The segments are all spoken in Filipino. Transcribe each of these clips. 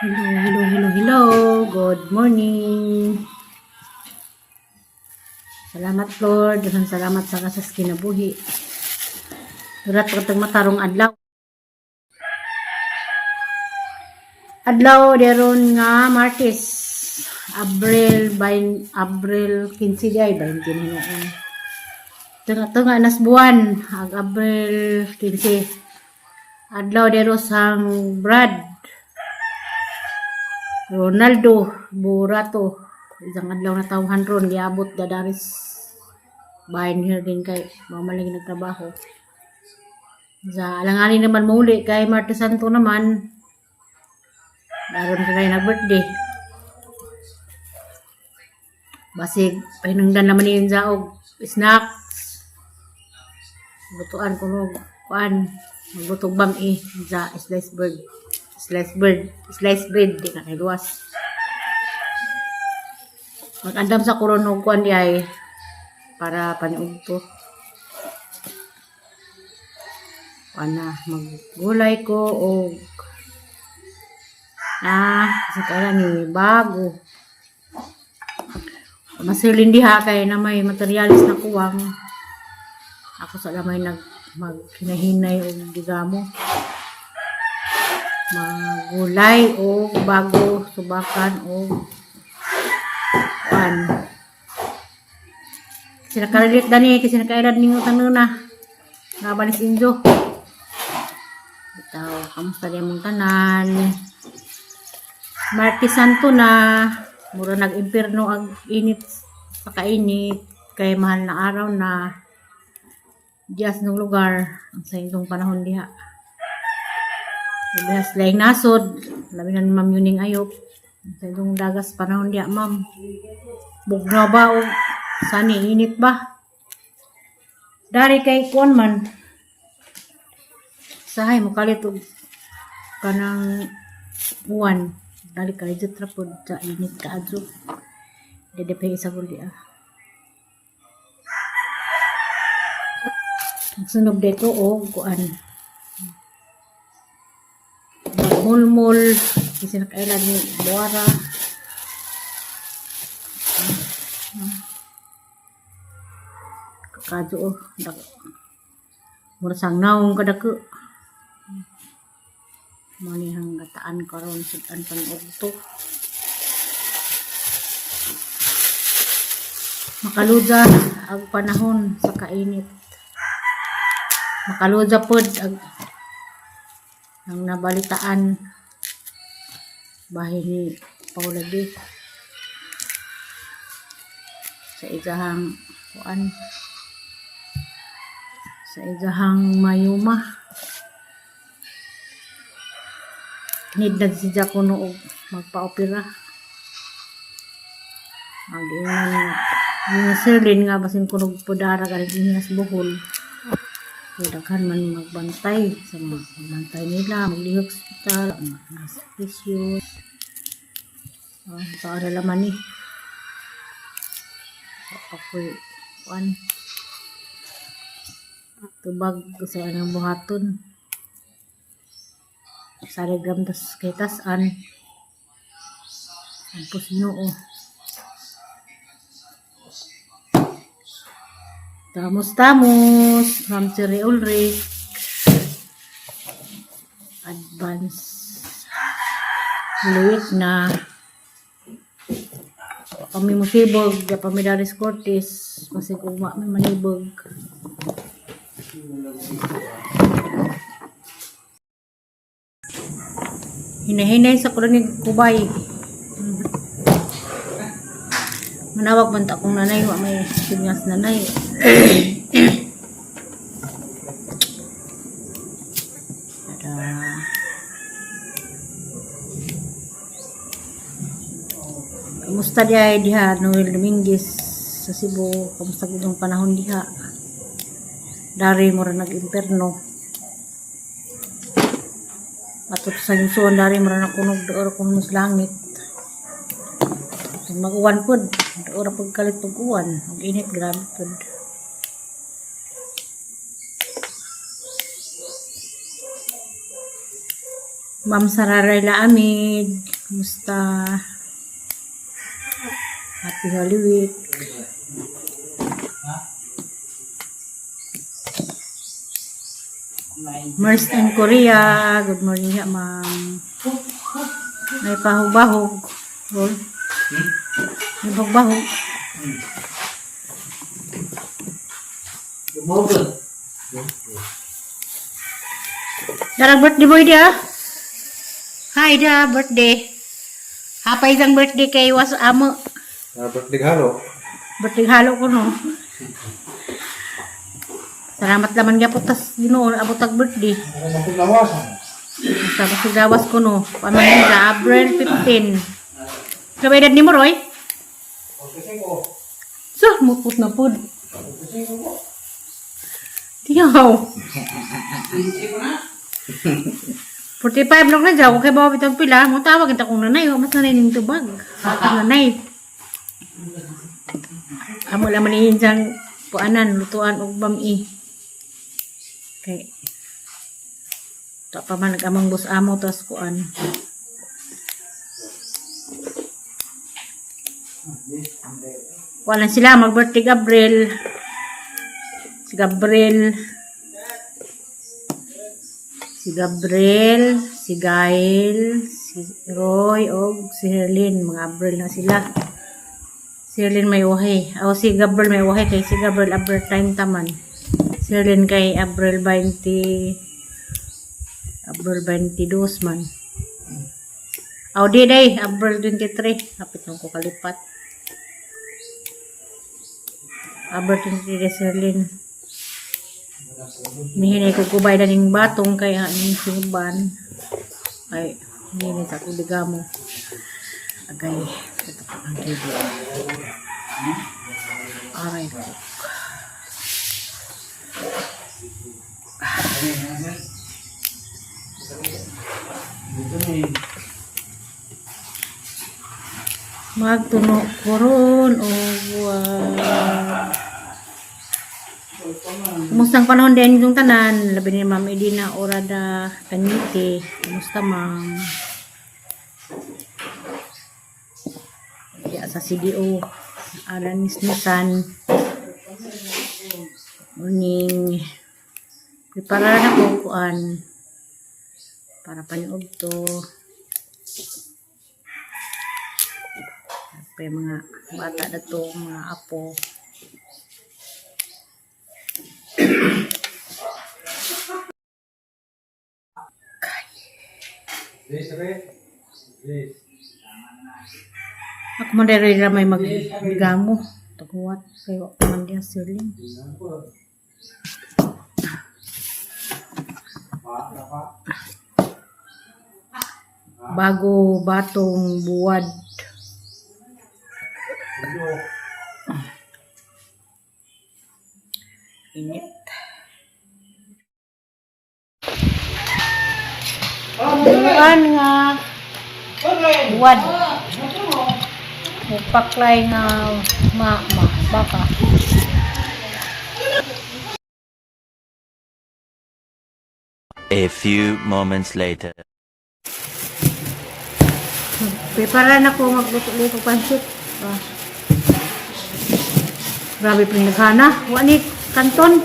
Hello. Good morning. Salamat Lord. Daghang salamat sa kasas kinabuhi. Durat katong matarong adlaw. Adlaw deron nga Martes. Abril 15 day 20 noon. Tengah nas buwan ag Abril 15. Adlaw deron sang Brad Ronaldo Burato isang adlaw na tawhan ron giabot dadaris bahin here din kay mamalagi nagtrabaho sa alanganin naman muli kay Martes Santo naman daron kay nag-birthday basig pahinungdan naman yun sa og snacks butuan kuno kuan magbutog bang sa slice bread di na kay luwas mag-andam sa kuron og kuan di ay para paniugto ana maggulay ko og sa kaya ni bago masilin diha kay na may materialis na kuwang ako sa lamay maghinahinay og digamo magulay o bago subakan o kuan sinakalilit dani kasi nakailan ninyo tanuna nga balis injo bitaw kamusta din mong tanan Martes Santo na mura nag-impierno ang init pakainit kay mahal na araw na diyas ng lugar ang sa itong panahon diha Bilas laing nasod, labi na ni Ma'am Yuning Ayop. Sa itong dagas panahon diya, Ma'am. Bugna ba o sani, init ba? Dari kay kuan man. Sahay mo kalit og kanang uwan. Dari kay jutrapod sa init ka adso. Dedepay isa ko diya. Sunog dito o kuan. Mulmul kasi nakailan ni buwara kakadyo mura sang naong kadako manihang gataan karon sudan panugto makaluza ang panahon sa kainit makaluza pod ang nabalitaan bahay ni Pauladi sa igahang kuan sa igahang mayuma nidnad si Jacono og magpa-opera mag-inan ni Sirlin nga basin kunog pudara galing hinas buhol daghan man magbantay sa magbantay nila maglihok sa hospital mga servisyos para laman ni ako'y kuan tubag sa anong buhaton sa regram tas kay tasan ang pusinoo Tamos, Ma'am Cherry Ulrich. Advance. Luwik na. Kami musibog, ya pamidaris Cortes. Kasi kung may manibog. Hinahinay sa kolonig Kubay. Manawag man ta kung nanay wa may sinyas nanay kamusta diha Noel Dominguez sa Cebu kamusta gudong panahon diha dari mo ra nag-imperno atot sa yuson dari mo ra nakunog doon kuno sa langit mag-uwan po ora pagkalit pag-uwan ang init grabe po Ma'am Sararay Laamig Musta? Happy Holy Week. Mers in Korea. Good morning ya, ma'am. May pahog-bahog. May bahog-bahog. Darang birthday boy dia. Hi dia, birthday. Apa isang birthday kay was amo? Birthday halo. Birthday halo ko no. Salamat naman gyapon tas Ginoo abot tag birthday. Sa gawas ko no. Pamanin sa April 15. Kabay edad nimo Roy? So, muput na pud. Tiyaw. 45 lang na dyan. Kaya bawa bitang pila. Mo tawag kita kong nanay. Mas nanay ning tubag. Ating nanay. Amo laman iyon dyan. Puanan, lutuan o bami. Okay. Ito pa man nag-amang bus amo. Tapos kuan. Wala sila. Mag-birthday Gabriel. Si Gabriel, si Gail, si Roy, o si Herlin. Mga Abril na sila. Si Herlin may uhay. O si Gabriel may uhay kay si Gabriel Abril time taman. Si Herlin kay Abril 22 man. O di day, Abril 23. Kapit nung ko kalipat. Abril 23 si Herlin. Mihinay ko kubay na ning batong kaya ning singban ay mihinay sa kuliga mo agay ito pa ang video aray ko magtuno koron o kumusta ang panahon din itong tanan? Labi ni Ma'am Edina Orada Kanyite. Kumusta ma'am? Kaya sa CDO Aranis Nisan morning prepara na ko kuan para panood to pa mga bata na to mga apo. Ako man dere ra may maggamo taguwat kayo man dia sirling bago batong buwad init. Buwan nga buwad paklay nga baka a few moments later. Prepara na ko magluto-luto pansit. Grabe pinaghana. Wani kanton.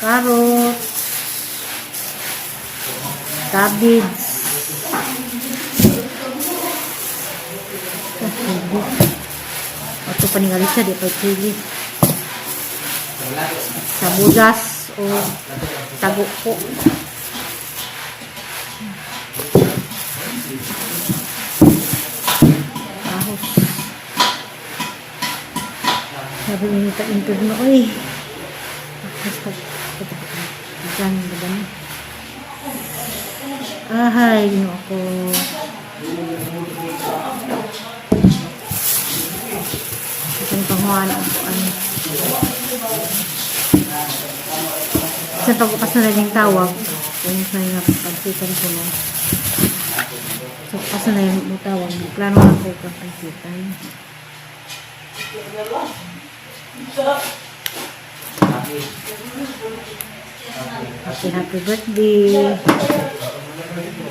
Carrot, cabbage, atau paningali siya di pa chili, sabudas o tago po. Ahos. Sabi niyo ta-intod na ko eh. Diyan ba ba na? Ahay, no ako. Itong panguhan ako. Sa pagbukas na naging tawag, kung saan nga pagsikan ko no. So, asa na yung butawang. Plano na ko kapitan. Happy birthday.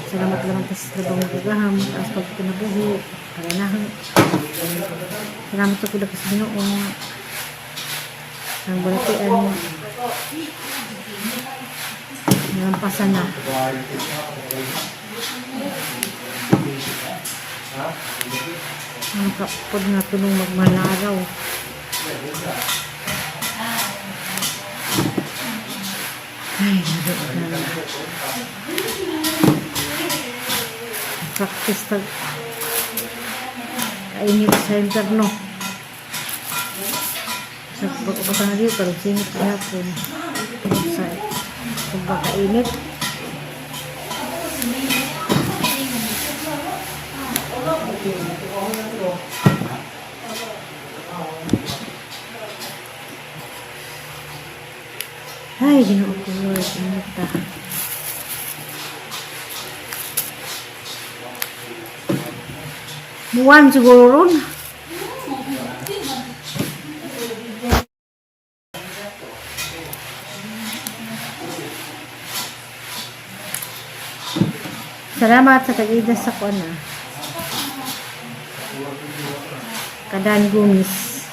Salamat naman kasi sa labang magagaham. Tapos pag kinabuhi. Karanahan. Salamat sa kuda kasi noong. Ang balatian. Nalampasan na. Ang kapod na tulong magmalaraw. Ay, nabit na. Practice tag kainit sa interno. Sa pagkakasa na dito, parang singit kahapon. Sa pagkakainit. Ay, Ginoo ko, Lord. Init ta. Buwan siguro ron. Salamat sa tag-ida sa kuana. Kadan Gumis.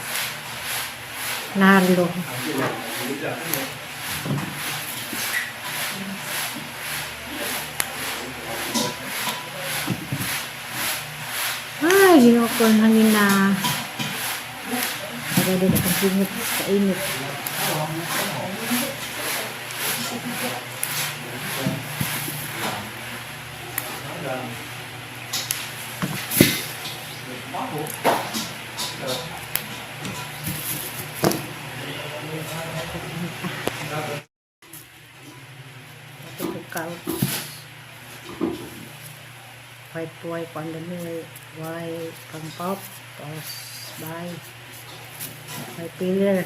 Narlo. Ay, Ginoo ko, hangin na. Agad din akong singit sa init. White on the new white pang pop tapos by pillar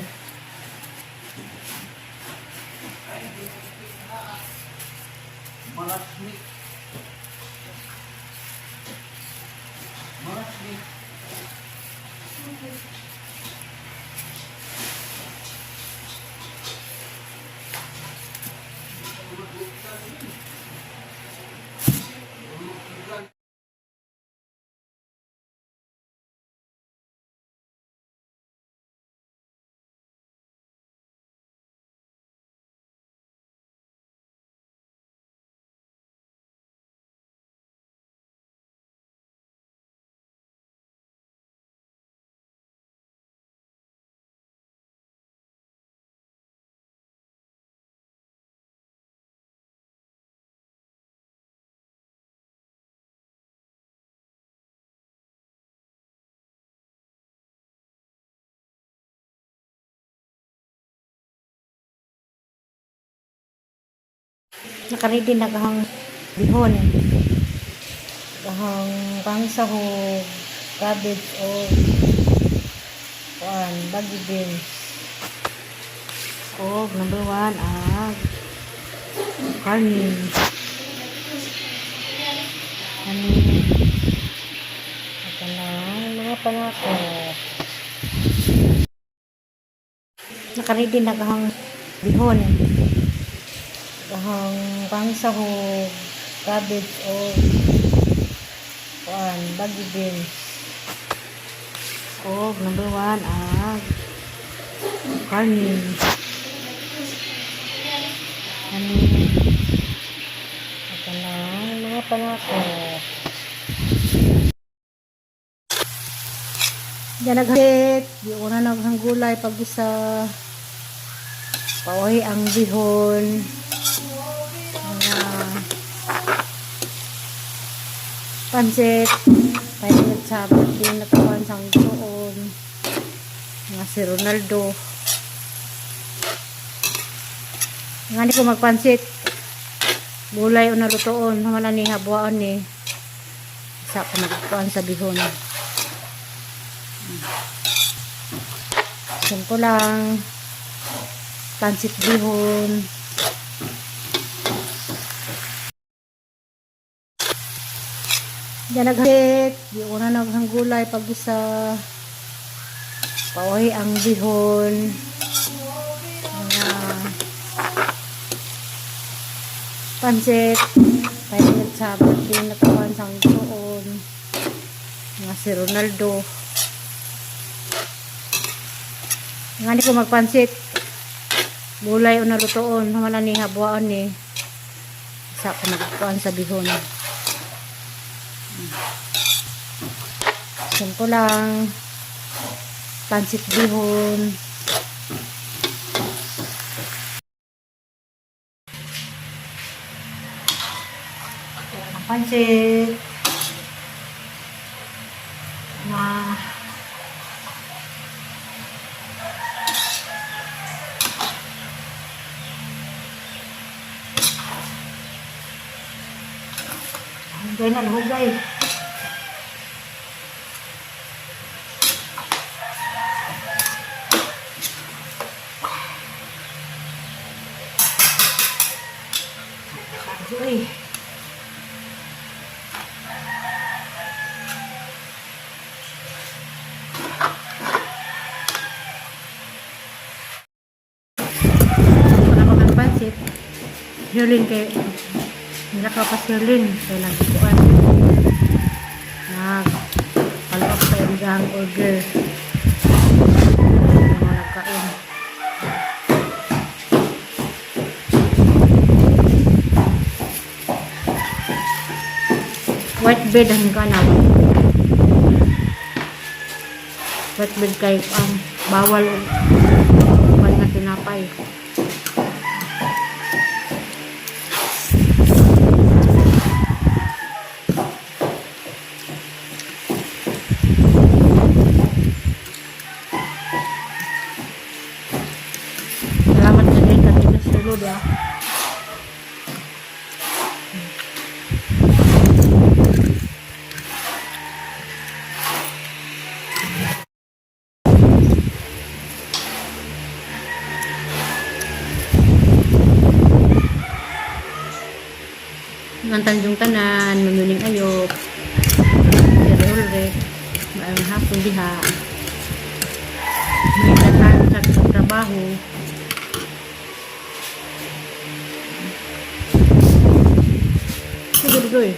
nakaredy na kahang bihon kahang pangsahog cabbage o baggy beans o number 1 kanin ito na mga panako nakaredy na kahang bihon kahang pangsahog cabbage o baggy beans o number 1 kanin ito na mga panako yan naghalit di una naghang gulay pag isa pauwi ang bihon pansit pahinit sa birthday na kawan sang doon nga si Ronaldo nga ni ko magpansit gulay o nalutoon naman ni habuan ni isa pa nagkuhan sa bihon simple lang pansit bihon Diyan naghasit, di una naghanggulay pag isa pauwi ang bihon. Pansit, kaya sa birthday na kawan sang tuon. Nga si Ronaldo. Nga ni ko magpansit. Bulay o nalutoon, naman ni habuan ni. Isa ko nagkuhan sa bihon. Simple lang. Pansit bihon. Pansit. Na hugay na hugay. Uy. Panapakang pansit. Sirlin kay nilakaw pa sirlin. Kaya nagkukuan. Palpak sa ibang order. Mga nagkain. White bread ang kanaw. White bread kay bawal o bawal na tinapay. Salamat na din kasi nasulod ah. Ang Tanjung Tanan, Mamuning Ayop, Sir Ulrich, maayong hapon diha. May nagkaan sa trabaho. Sige.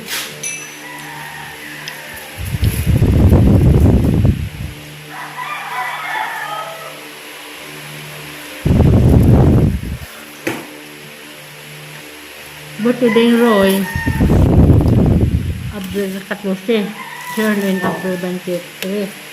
Buti din Roy. Abdul 14. Sherlyn Abdul 23.